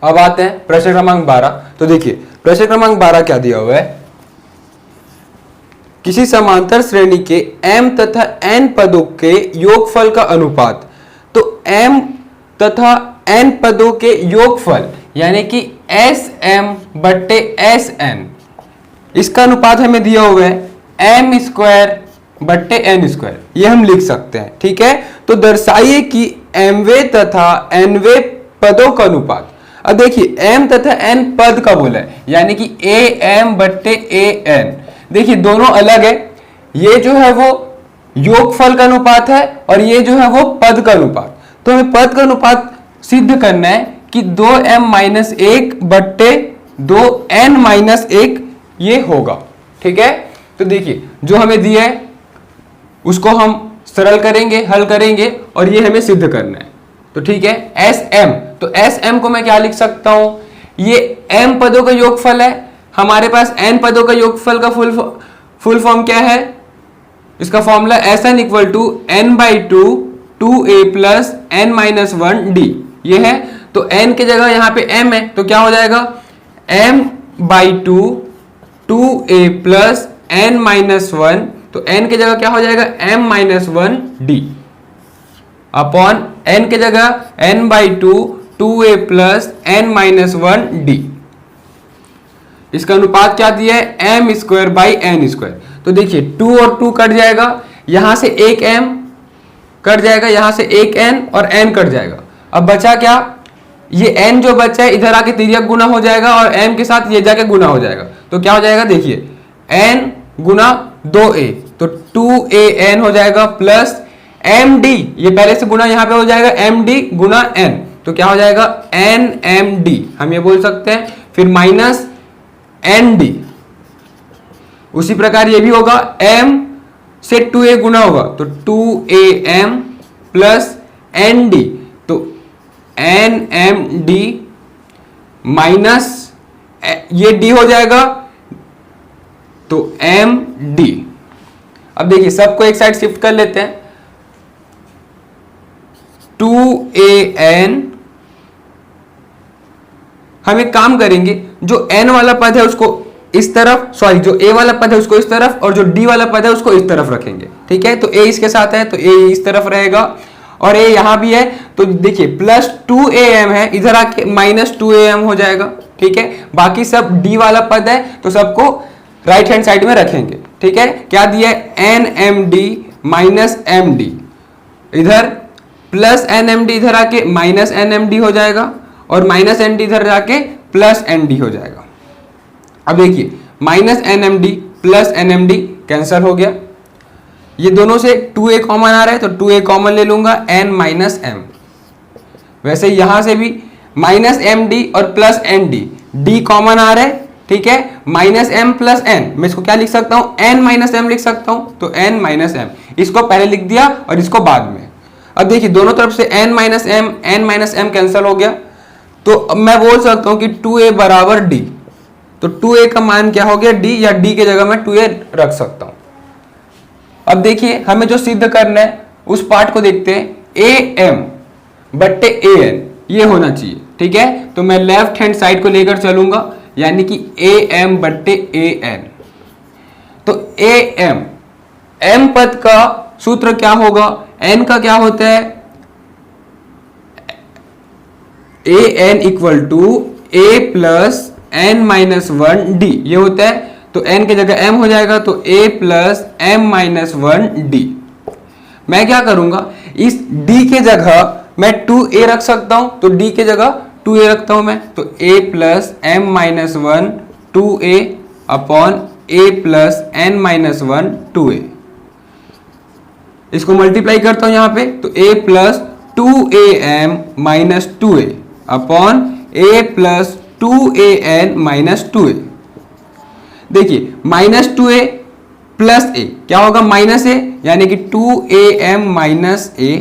अब आते हैं प्रश्न क्रमांक 12। तो देखिए प्रश्न क्रमांक 12 क्या दिया हुआ है, किसी समांतर श्रेणी के m तथा n पदों के योगफल का अनुपात। तो m तथा n पदों के योगफल यानी कि sm बट्टे sn, इसका अनुपात हमें दिया हुआ है m स्क्वायर बट्टे n स्क्वायर, ये हम लिख सकते हैं। ठीक है, तो दर्शाइए कि mवें तथा nवें पदों का अनुपात। अब देखिए m तथा n पद का बोला है यानी कि am बट्टे an। देखिए दोनों अलग है, ये जो है वो योगफल का अनुपात है और ये जो है वो पद का अनुपात। तो हमें पद का अनुपात सिद्ध करना है कि 2m माइनस 1 बट्टे 2n माइनस 1 ये होगा। ठीक है, तो देखिए जो हमें दिया है उसको हम सरल करेंगे, हल करेंगे और ये हमें सिद्ध करना है। तो ठीक है, sm, तो sm को मैं क्या लिख सकता हूं, ये m पदों का योगफल है, हमारे पास n पदों का योगफल का फुल फॉर्म क्या है, इसका formula Sn equal to n by 2a plus n minus 1d ये है। तो n की जगह यहाँ पे m है तो क्या हो जाएगा m by 2a plus n minus 1, तो n की जगह क्या हो जाएगा m minus 1d upon n की जगह n by 2a plus n minus 1d। इसका अनुपात क्या दिया है m square by n square. तो देखिए 2 और 2 कट जाएगा, यहां से एक m कट जाएगा, यहां से एक n और n कट जाएगा। अब बचा क्या, ये n जो बचा है इधर आके तिर्यक गुना हो जाएगा और m के साथ ये जाके गुना हो जाएगा। तो क्या हो जाएगा, देखिए n गुना 2a तो 2an हो जाएगा प्लस md, ये पहले से गुना यहाँ पे हो जाएगा md गुना n, तो क्या हो जाएगा nmd हम ये बोल सकते हैं, फिर माइनस nd। उसी प्रकार ये भी होगा m से 2a गुना होगा तो 2am प्लस nd, तो nmd माइनस ये d हो जाएगा तो md। अब देखिए सबको एक साइड शिफ्ट कर लेते हैं, 2an, हम एक काम करेंगे जो n वाला पद है उसको इस तरफ, सॉरी जो a वाला पद है उसको इस तरफ और जो d वाला पद है उसको इस तरफ रखेंगे। ठीक है, तो a इसके साथ है तो a इस तरफ रहेगा और a यहां भी है, तो देखिए प्लस 2am है, इधर आके माइनस 2am हो जाएगा। ठीक है, बाकी सब d वाला पद है तो सबको राइट हैंड साइड में रखेंगे। ठीक है, क्या दिया है nmd माइनस md, इधर प्लस nmd इधर आके माइनस nmd हो जाएगा और माइनस nd इधर जाके प्लस nd हो जाएगा। अब देखिए minus nmd plus nmd cancel हो गया, ये दोनों से 2a कॉमन आ रहा है तो 2a कॉमन ले लूंगा n माइनस m। वैसे यहां से भी माइनस md और प्लस nd, d कॉमन आ रहा है। ठीक है, माइनस m प्लस n, मैं इसको क्या लिख सकता हूं n माइनस m लिख सकता हूं, तो n माइनस m, इसको पहले लिख दिया और इसको बाद में। अब देखिए दोनों तरफ से n माइनस m कैंसिल हो गया, तो अब मैं बोल सकता हूं कि 2a बराबर d, तो 2a का मान क्या हो गया d, या d के जगह मैं 2a रख सकता हूं। अब देखिए हमें जो सिद्ध करना है उस पार्ट को देखते हैं, am बट्टे an ये होना चाहिए। ठीक है, तो मैं लेफ्ट हैंड साइड को लेकर चलूंगा यानी कि am बट्टे an। तो am, m पद का सूत्र क्या होगा, n का क्या होता है, an equal to a plus n minus 1d ये होता है, तो n की जगह m हो जाएगा तो a plus m minus 1d। मैं क्या करूंगा, इस d के जगह मैं 2a रख सकता हूं, तो d के जगह 2a रखता हूं मैं, तो a plus m minus 1 2a upon a plus n minus 1 2a। इसको मल्टीप्लाई करता हूं यहां पे, तो a plus 2am minus 2a upon a plus 2an minus 2a। देखिए माइनस 2a प्लस a क्या होगा, माइनस a, यानी कि 2am minus a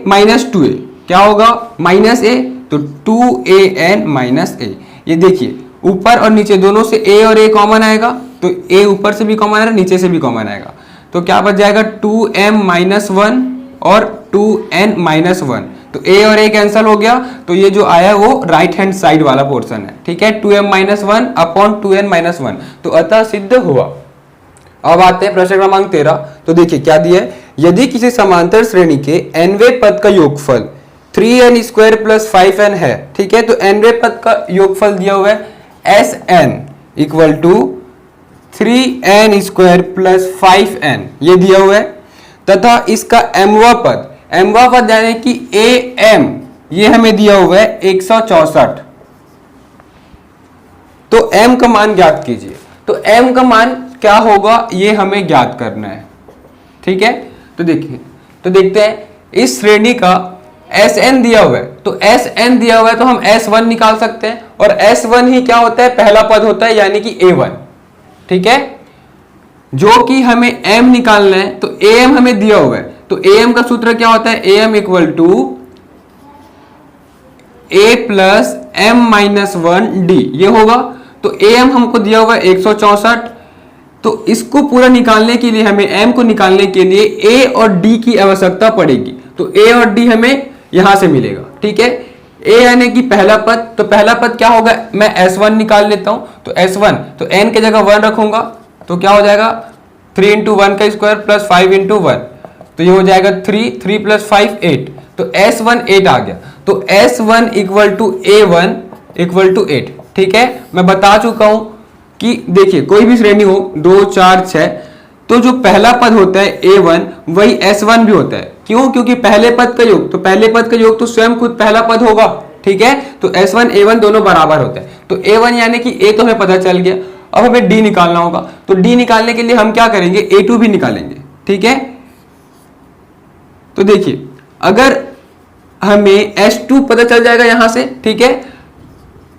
minus 2a क्या होगा, माइनस a, तो 2an माइनस a। ये देखिए ऊपर और नीचे दोनों से a और a कॉमन आएगा, तो a ऊपर से भी कॉमन आएगा नीचे से भी कॉमन आएगा, तो क्या बच जाएगा 2m माइनस 1 और 2n माइनस 1। तो a और a कैंसिल हो गया, तो ये जो आया वो राइट हैंड साइड वाला पोर्शन है, ठीक है, 2m-1 अपॉन 2n-1, तो अतः सिद्ध हुआ। अब आते हैं प्रश्न क्रमांक 13। तो देखिए क्या दिया है, यदि किसी समांतर श्रेणी के nवें पद का योगफल 3n² प्लस 5n है, ठीक है, तो nवें पद का योगफल दिया हुआ है sn equal to 3n² plus 5n, ये दिया हुआ है, तथा इसका mवां पद यानी कि am, ये हमें दिया हुआ है 164। तो m का मान ज्ञात कीजिए। तो m का मान क्या होगा ये हमें ज्ञात करना है, ठीक है। तो देखिए, तो देखते हैं, इस श्रेणी का Sn दिया हुआ है, तो Sn दिया हुआ है तो हम S1 निकाल सकते हैं, और S1 ही क्या होता है, पहला पद होता है यानी कि A1, ठीक है, जो कि हमें m निकालना है। तो am हमें दिया हुआ है, तो am का सूत्र क्या होता है, am equal to a plus m-1 d, ये होगा। तो am हमको दिया हुआ है 164, तो इसको पूरा निकालने के लिए हमें m को निकालने के लिए a और d की आवश्यकता पड़ेगी। तो a और d हमें यहां से मिलेगा, ठीक है। a यानी कि पहला पद, तो पहला पद क्या होगा, मैं S1 निकाल लेता हूं, तो S1, तो n के जगह 1 रखूंगा, तो क्या हो जाएगा 3 × 1 का स्क्वायर प्लस 5 × 1, तो ये हो जाएगा 3 प्लस 5 8, तो S1 8 आ गया। तो S1 equal to A1 equal to 8, ठीक है। मैं बता चुका हूं कि देखिए कोई भी श्रेणी हो 2 4 6, तो जो पहला पद होता है A1 वही S1 भी होता है। क्यों? क्योंकि पहले पद का योग, तो पहले पद का योग तो स्वयं खुद पहला पद होगा, ठीक है। तो S1 A1 दोनों बराबर होते हैं। तो A1 यानी कि A तो हमें पता चल गया, अब हमें D निकालना होगा। तो D निकालने के लिए हम क्या करेंगे, A2 भी निकालेंगे, ठीक है। तो देखिए अगर हमें S2 पता चल जाएगा यहां से, ठीक है,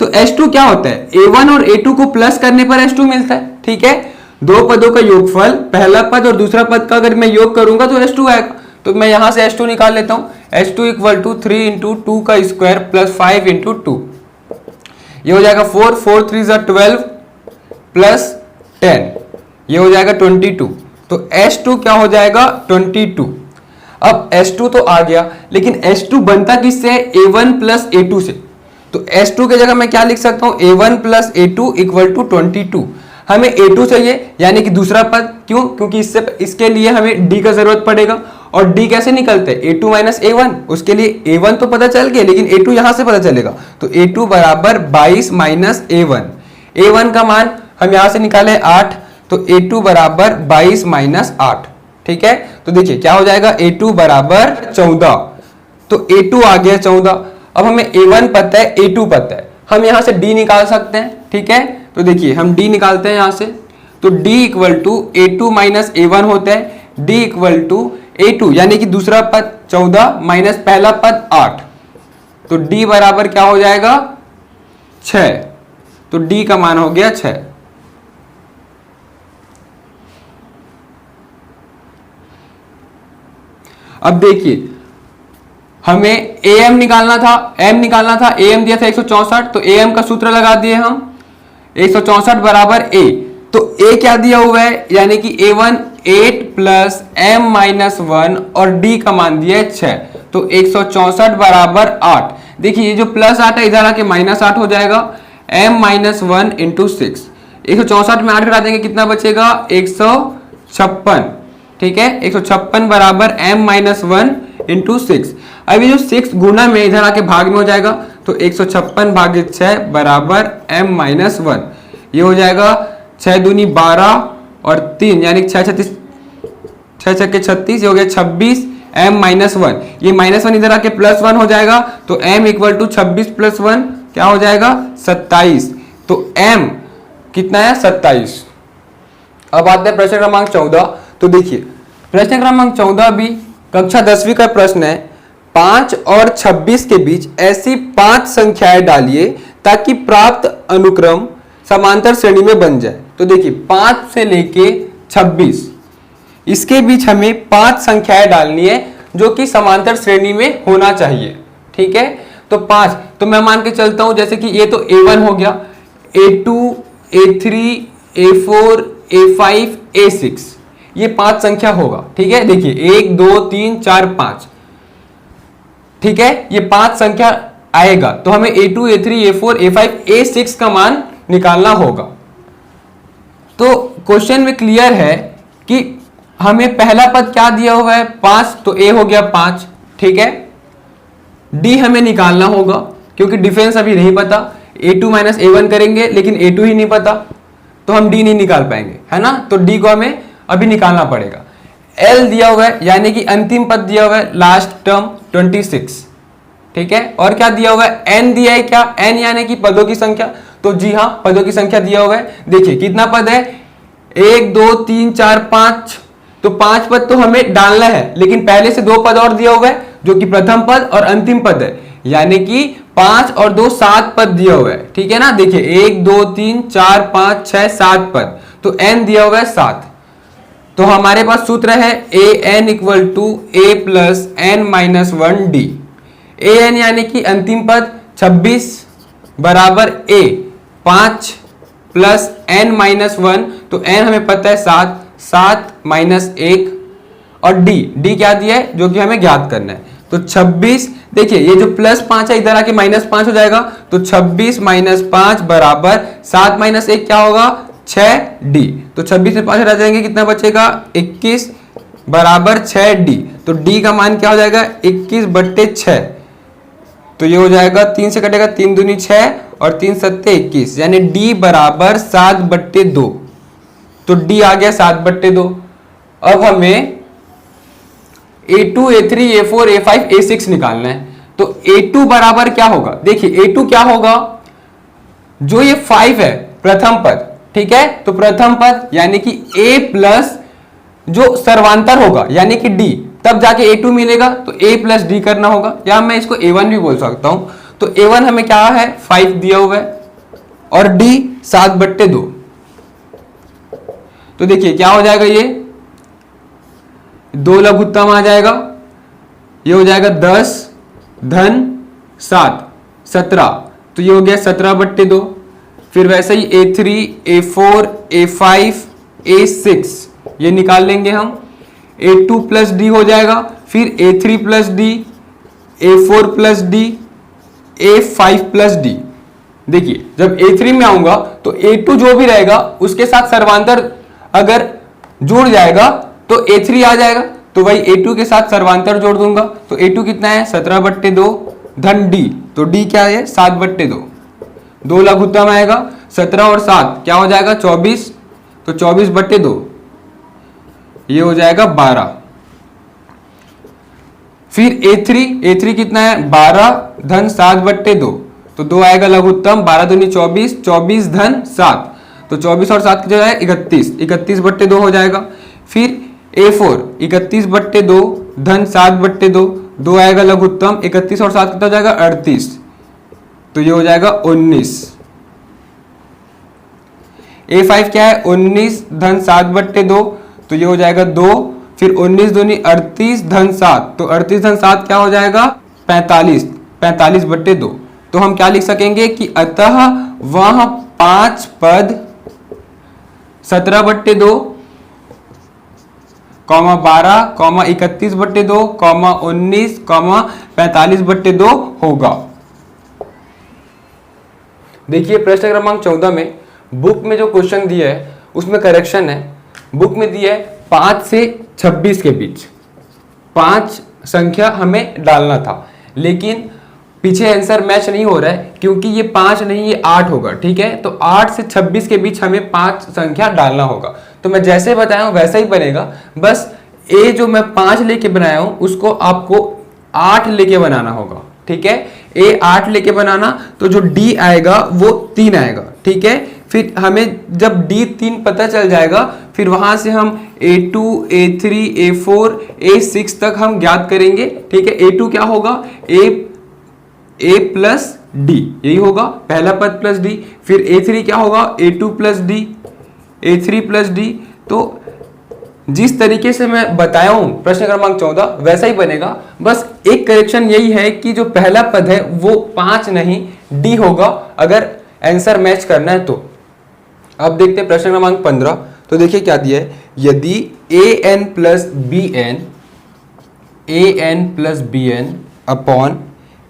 तो S2 क्या होता है, A1 और A2 को प्लस करने पर S2 मिलता है, ठीक है। दो पदों का योगफल, पहला पद और दूसरा पद का अगर मैं योग करूंगा तो S2 आएगा। तो मैं यहां से S2 निकाल लेता हूं, S2 इक्वल टू 3 × 2 का स्क्वायर प्लस 5 × 2, ये हो जाएगा 4 4 3 12 प्लस 10, ये हो जाएगा 22। तो S2 क्या हो जाएगा 22। अब S2 तो आ गया, लेकिन S2 बनता किससे है, A1 प्लस A2 से। तो S2 के जगह मैं क्या लिख सकता हूं, A1 plus A2 equal to 22। हमें A2 चाहिए यानी कि दूसरा पद, क्यों, क्योंकि इसके लिए हमें D का जरूरत पड़ेगा। और D कैसे निकलते हैं, A2 माइनस A1, उसके लिए A1 तो पता चल गया, लेकिन A2 यहां से पता चलेगा। तो A2 बराबर 22 माइनस A1, A1 का मान हम यहां से निकाले 8, तो A2 बराबर 22 माइनस 8, ठीक है। तो देखिए क्या हो जाएगा, A2 बराबर 14, तो A2 आ गया 14। अब हमें A1 पता है, A2 पता है, हम यहां से D निकाल सकते हैं, ठीक है। तो देखिए हम D निकालते हैं यहां से, तो D equal to A2 minus A1 होता है, D इक्वल टू A2 यानी कि दूसरा पद 14 माइनस पहला पद 8, तो D बराबर क्या हो जाएगा 6, तो D का मान हो गया 6। अब देखिए हमें AM निकालना था, M निकालना था, AM दिया था 164, तो AM का सूत्र लगा दिए हम, 164 बराबर A। तो A क्या दिया हुआ है, यानी कि A1 8 प्लस M-1 और D का मान दिया है 6, तो 164 बराबर 8। देखिए ये जो प्लस 8 है इधर आके माइनस 8 हो जाएगा, M-1 इंटू 6, 164 में 8 घटा देंगे कितना बचेगा 156, ठीक है। 156 बराबर M-1 इंटू 6। अब ये जो 6 गुना में इधर आके भाग में हो जाएगा, तो 156 भागित 6 बराबर M-1, ये हो जाएगा 6 दूनी 12 और 3 यानी 6 छक्के 36, ये हो गया 26 M-1, ये -1 इधर आके +1 हो जाएगा, तो M इक्वल टू 26 + 1 क्या हो जाएगा 27, तो M कितना है 27। अब आते हैं प्रश्न क्रमांक 14। तो देखिए प्रश्न क्रमांक 14 भी कक्षा 10वीं का प्रश्न है। 5 और 26 के बीच ऐसी 5 संख्याएं डालिए ताकि प्राप्त अनुक्रम समांतर श्रेणी में बन जाए। तो देखिए 5 से लेके 26 इसके बीच हमें 5 संख्याएं डालनी है जो कि समांतर श्रेणी में होना चाहिए, ठीक है। तो 5, तो मैं मान के चलता हूं जैसे कि ये तो A1 हो गया, A2, A3, A4, A5, A6, ये 5 संख्या होगा, ठीक है। देखिए 1 2 3 4 5, ठीक है, ये 5 संख्या आएगा तो हमें A2, A3, A4, A5, A6 का मान निकालना होगा। तो क्वेश्चन में क्लियर है कि हमें पहला पद क्या दिया हुआ है 5, तो A हो गया 5, ठीक है। D हमें निकालना होगा क्योंकि डिफरेंस अभी नहीं पता, A2 माइनस A1 करेंगे लेकिन A2 ही नहीं पता तो हम D नहीं निकाल पाएंगे, है ना। तो D को हमें अभी निकालना पड़ेगा। L दिया हुआ है यानी कि अंतिम पद दिया हुआ है, लास्ट टर्म 26, ठीक है। और क्या दिया हुआ है, N दिया है, क्या N यानी कि पदों की संख्या, तो जी हाँ पदों की संख्या दिया हुआ है। देखिए कितना पद है, 1 2 3 4 5, तो 5 पद तो हमें डालना है लेकिन पहले से 2 पद और दिया हुआ है जो कि प्रथम पद और अंतिम पद है, यानी कि 5 और 2 7 पद दिया हुआ है, ठीक है ना। देखिए 1 2 3 4 5 6 7 पद, तो n दिया हुआ है 7। तो हमारे पास सूत्र है an equal to a plus n minus 1d। an यानी कि अंतिम पद 26 बराबर a 5 प्लस n माइनस 1, तो n हमें पता है 7, 7 माइनस 1, और d क्या दिया है जो कि हमें ज्ञात करना है। तो 26, देखिए ये जो प्लस 5 है इधर आके माइनस 5 हो जाएगा, तो 26 माइनस 5 बराबर 7 माइनस 1 क्या होगा 6d। तो 26 में 5 हटा जाएंगे, कितना बचेगा 21 बराबर 6d। तो d का मान क्या हो जाएगा 21/6, तो ये हो जाएगा 3 से कटेगा 3 दूनी 6 और 3 सत्ते 21, यानी d बराबर 7/2। तो d आ गया 7/2। अब हमें A2, A3, A4, A5, A6 निकालना है। तो A2 बराबर क्या होगा, देखिए A2 क्या होगा, जो ये 5 है प्रथम पद, ठीक है। तो प्रथम पद यानी कि A प्लस जो सर्वांतर होगा यानी कि D, तब जाके A2 मिलेगा, तो A प्लस D करना होगा, या मैं इसको A1 भी बोल सकता हूं। तो A1 हमें क्या है 5 दिया हुआ है और D 7/2। तो देखिए क्या हो जाएगा, ये 2 लघुत्तम आ जाएगा, ये हो जाएगा 10 धन 7 17, तो ये हो गया 17/2। फिर वैसे ही A3, A4, A5, A6 ये निकाल लेंगे हम। A2 प्लस D हो जाएगा, फिर A3 plus D, A4 plus D, A5 plus D। देखिए जब A3 में आऊंगा तो A2 जो भी रहेगा उसके साथ सर्वांतर अगर जुड़ जाएगा तो A3 आ जाएगा, तो वही A2 के साथ सर्वांतर जोड़ दूंगा, तो A2 कितना है 17/2 धन D, तो D क्या है 7/2। 2 लघुत्तम आएगा, 17 और 7 क्या हो जाएगा 24, तो 24/2 ये हो जाएगा 12। फिर A3 कितना है 12 धन 7/2, तो 2 आएगा लघुत्तम, 12 दूनी 24, 24 धन 7, तो 24 और 7 की जगह 31, 31/2 हो जाएगा। फिर A4 31/2 धन 7/2, 2 आएगा लघुत्तम, 31 और 7 कितना हो जाएगा 38, तो ये हो जाएगा 19। A5 क्या है 19 धन 7/2, तो ये हो जाएगा 2, फिर 19 दूनी 38 धन 7, तो 38 धन 7 क्या हो जाएगा 45, 45/2। तो हम क्या लिख सकेंगे कि अतः वह 5 पद 17/2, 12, 31/2, 19, 45/2 होगा। देखिए प्रश्न क्रमांक 14 में बुक में जो क्वेश्चन दिया है उसमें करेक्शन है। बुक में दिया है 5 से 26 के बीच 5 संख्या हमें डालना था, लेकिन पीछे आंसर मैच नहीं हो रहा है क्योंकि ये 5 नहीं ये 8 होगा, ठीक है। तो 8 से 26 के बीच हमें 5 संख्या डालना होगा। तो मैं जैसे बताया हूं वैसा ही बनेगा, बस A जो मैं 5 लेके बनाया हूं उसको आपको 8 लेके बनाना होगा, ठीक है। A 8 लेके बनाना, तो जो D आएगा वो 3 आएगा, ठीक है। फिर हमें जब D 3 पता चल जाएगा फिर वहां से हम A2, A3, A4, A6 तक हम ज्ञात करेंगे, ठीक है। A2 क्या होगा A प्लस D, यही होगा पहला पद प्लस D। फिर A3 क्या होगा A2 plus D, A3 plus D। तो जिस तरीके से मैं बताया हूं प्रश्न क्रमांक 14 वैसा ही बनेगा, बस एक करेक्शन यही है कि जो पहला पद है वो 5 नहीं D होगा अगर आंसर मैच करना है तो। अब देखते हैं प्रश्न क्रमांक 15। तो देखिए क्या दिया है, यदि an plus bn upon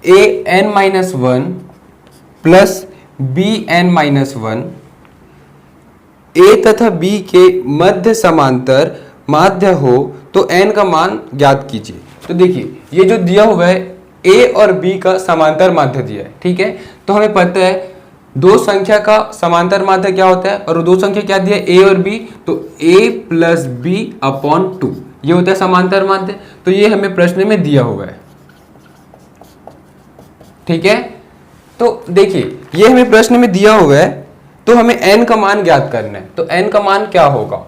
A N minus one plus B N minus one, A तथा बी के मध्य समांतर माध्य हो तो n का मान ज्ञात कीजिए। तो देखिए ये जो दिया हुआ है a और b का समांतर माध्य दिया है, ठीक है। तो हमें पता है दो संख्या का समांतर माध्य क्या होता है, और दो संख्या क्या दिया है a और b, तो a plus B upon two ये होता है समांतर माध्य। तो ये हमें प्रश्न में दिया हुआ है, ठीक है। तो देखिए ये हमें प्रश्न में दिया हुआ है, तो हमें n का मान ज्ञात करना है। तो n का मान क्या होगा,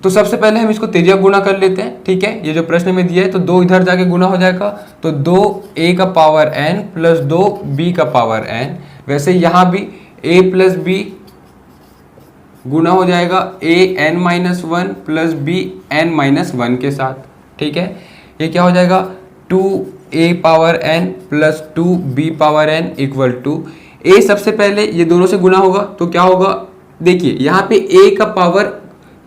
तो सबसे पहले हम इसको तिर्यक गुणा कर लेते हैं, ठीक है। ये जो प्रश्न में दिया है तो दो इधर जाके गुणा हो जाएगा, तो 2a का पावर n प्लस 2b का पावर n। वैसे यहाँ भी a प्लस बी गुणा हो जाएगा a n minus one plus b n minus one के साथ, ठीक है। ये क्या हो जाएगा 2a power n plus 2b power n equal to a सबसे पहले ये दोनों से गुणा होगा तो क्या होगा, देखिए यहाँ पे a का पावर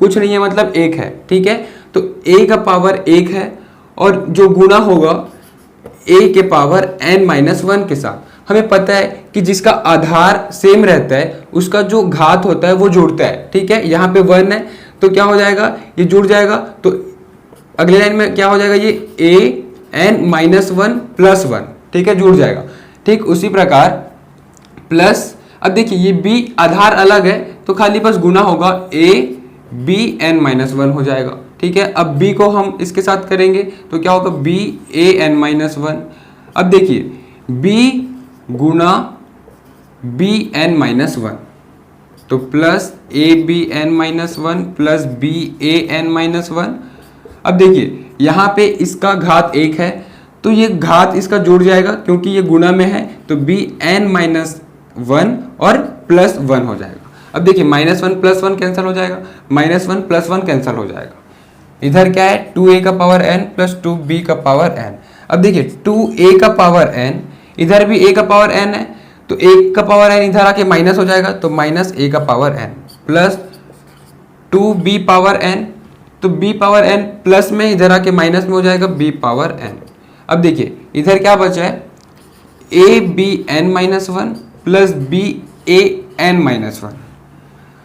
कुछ नहीं है मतलब एक है, ठीक है। तो a का पावर एक है और जो गुणा होगा a के पावर n माइनस वन के साथ। हमें पता है कि जिसका आधार सेम रहता है उसका जो घात होता है वो जुड़ता है, ठीक है। यहाँ पे वन है तो क्या हो जाएगा, ये जुड़ जाएगा। तो अगले लाइन में क्या हो जाएगा, ये a n minus one plus one, ठीक है, जुड़ जाएगा। ठीक उसी प्रकार प्लस, अब देखिए ये b आधार अलग है तो खाली बस गुना होगा a b n minus one हो जाएगा, ठीक है। अब b को हम इसके साथ करेंगे तो क्या होगा b a n minus one. अब देखिए b गुना b n माइनस वन तो plus a b n minus one plus b a n minus one. अब देखिए यहाँ पे इसका घात एक है तो ये घात इसका जुड़ जाएगा क्योंकि ये गुणा में है, तो b n माइनस वन और प्लस वन हो जाएगा। अब देखिए minus one plus one cancel हो जाएगा, minus one plus one cancel हो जाएगा। इधर क्या है 2a का पावर n प्लस 2b का पावर n। अब देखिए 2a का पावर n, इधर भी a का पावर n है तो a का पावर n इधर आके माइनस हो जाएगा तो माइनस a का power n plus 2b power n, तो b पावर n प्लस में इधर आके माइनस में हो जाएगा b पावर n। अब देखिए इधर क्या बचा है a b n minus one plus b a n minus one.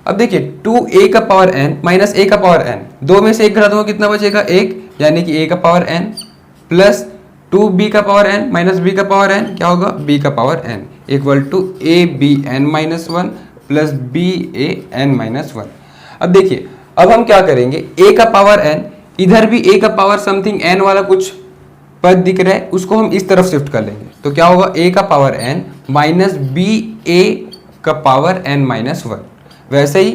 अब देखिए 2a का पावर n माइनस a का पावर n, दो में से एक घटा दूंगा कितना बचेगा एक, यानी कि a का पावर n प्लस 2b का पावर n माइनस b का पावर n क्या होगा b का power n equal to a b n minus one plus b a n minus one. अब देखिए अब हम क्या करेंगे, a का पावर n, इधर भी a का पावर समथिंग n वाला कुछ पद दिख रहा है उसको हम इस तरफ शिफ्ट कर लेंगे तो क्या होगा a का power n minus b a का पावर n माइनस वन। वैसे ही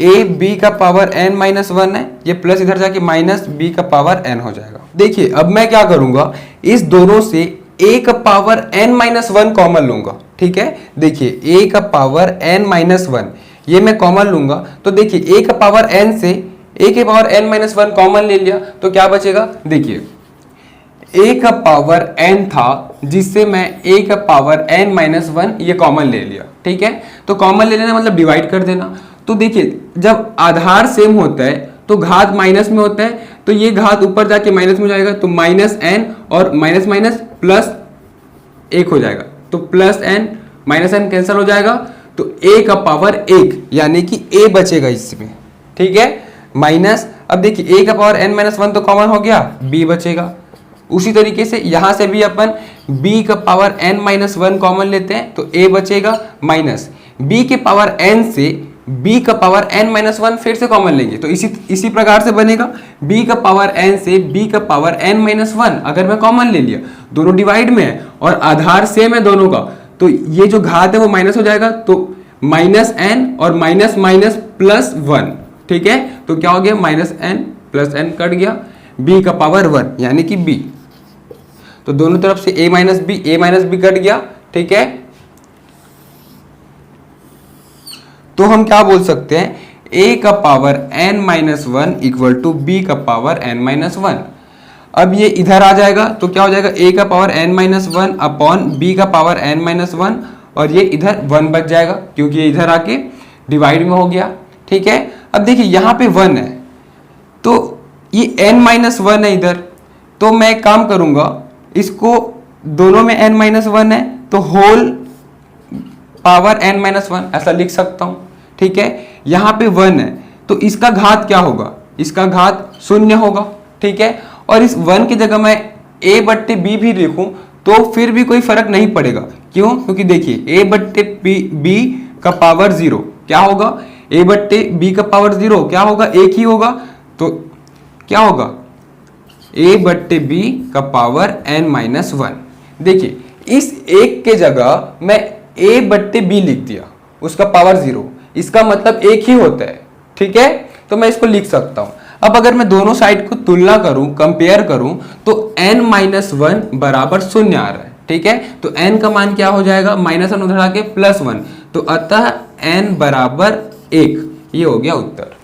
a b का पावर n माइनस वन है, ये प्लस इधर जाके माइनस b का पावर n हो जाएगा। देखिए अब मैं क्या करूंगा, इस दोनों से a का power n minus one common लूंगा, ठीक है। देखिए a का पावर n माइनस वन ये मैं कॉमन लूंगा तो देखिए a का पावर n से a के power n minus one common ले लिया तो क्या बचेगा, देखिए a का पावर n था जिससे मैं a का पावर n माइनस वन ये कॉमन ले लिया, ठीक है। तो कॉमन ले लेना मतलब डिवाइड कर देना। तो देखिए जब आधार सेम होता है तो घात माइनस में होता है तो ये घात ऊपर जाके माइनस में हो जाएगा तो माइनस n और माइनस माइनस प्लस एक हो जाएगा तो plus n minus n cancel हो जाएगा तो a का पावर एक यानी कि a बचेगा इसमें, ठीक है, माइनस। अब देखिए a का पावर n माइनस वन तो कॉमन हो गया, b बचेगा। उसी तरीके से यहां से भी अपन b का power n minus one common लेते हैं तो a बचेगा माइनस b के पावर n से b का पावर n माइनस वन फिर से कॉमन लेंगे तो इसी प्रकार से बनेगा b का पावर n से b का पावर n माइनस वन। अगर मैं कॉमन ले लिया, दोनों डिवाइड में है और आधार सेम है दोनों का, तो ये जो घात है वो माइनस हो जाएगा तो माइनस n और माइनस माइनस प्लस वन, ठीक है। तो क्या हो गया minus n plus n cut गया, b का पावर वन यानी कि b। तो दोनों तरफ से a माइनस बी कट गया, ठीक है। तो हम क्या बोल सकते हैं a का power n minus one equal to b का पावर n माइनस वन। अब ये इधर आ जाएगा तो क्या हो जाएगा a का power n minus one upon b का पावर n माइनस वन और ये इधर वन बच जाएगा क्योंकि ये इधर आके डिवाइड में हो गया, ठीक है। अब देखिए यहाँ पे वन है तो ये n माइनस वन है इधर, तो मैं एक काम करूंगा इसको दोनों में n-1 है तो होल पावर n-1 ऐसा लिख सकता हूं, ठीक है। यहां पे 1 है तो इसका घात क्या होगा, इसका घात 0 होगा, ठीक है। और इस 1 की जगह मैं a बट्टे b भी लिखूं तो फिर भी कोई फर्क नहीं पड़ेगा, क्यों? क्योंकि देखिए a बट्टे b का पावर 0 क्या होगा, a बट्टे b का पावर 0 क्या होगा, एक ही होगा, तो क्या होगा a बट्टे b का पावर n-1। देखिए इस एक के जगह मैं a बट्टे b लिख दिया, उसका पावर 0, इसका मतलब एक ही होता है, ठीक है। तो मैं इसको लिख सकता हूं। अब अगर मैं दोनों साइड को तुलना करूं, कंपेयर करूं, तो n-1 बराबर 0 आ रहा है, ठीक है। तो n का मान क्या हो जाएगा, -1 उधर आके +1, तो अतः n बराबर 1, ये हो गया उत्तर।